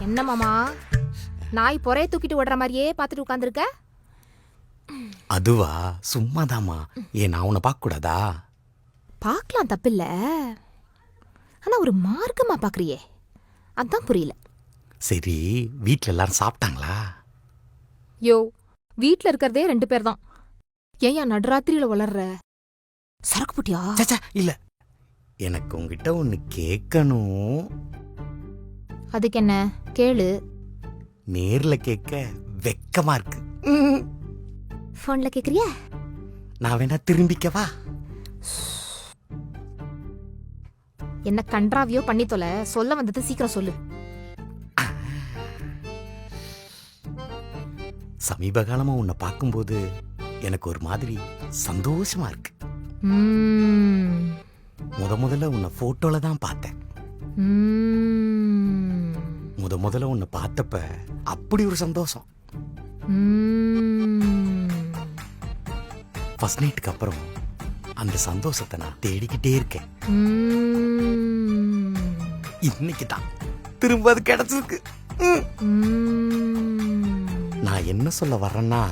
என்ன மாமா, நாய் பொறைய தூக்கிட்டு ஓடுற மாதிரியே பார்த்துட்டு உட்காந்துருக்க? அதுவா, சும்மாதாம்மா. ஏன் நான் உன்னை பார்க்க கூடாதா? பார்க்கலாம், தப்பில்ல. ஆனா ஒரு மார்க்கமா பார்க்கறியே, அதான் புரியல. சரி, வீட்ல எல்லாரும் சாப்பிட்டாங்களா? யோ, வீட்ல இருக்கிறதே 2 பேர் தான். ஏன் நடுராத்திரியில வளர்ற? சரக்கு புட்டியா? சச்சா, இல்ல. எனக்கு உங்ககிட்ட ஒன்னு கேட்கணும். அதுக்கு என்ன, கேளு. நேர்ல கேட்க வெக்கமா இருக்கு. போன்ல கேக்குறியா? நான் வேணா திரும்பிக்கவா? என்ன கன்றாவியோ பண்ணி தொலை. சொல்ல வந்தது சீக்கிரம் சொல்லு. சமீப காலமா உன்னை பார்க்கும்போது எனக்கு ஒரு மாதிரி சந்தோஷமா இருக்கு. முதல்ல உன்னை போட்டோல தான் பார்த்தேன். முதல்ல உன்னை பார்த்தப்ப அப்படி ஒரு சந்தோஷம். ஃபர்ஸ்ட் நைட்டுக்கு அப்புறம் அந்த சந்தோஷத்தை நான் தேடிக்கிட்டே இருக்கேன். இன்னைக்கு தான் திரும்ப அது கிடைச்சிருக்கு. நான் என்ன சொல்ல வர்றேன்னா,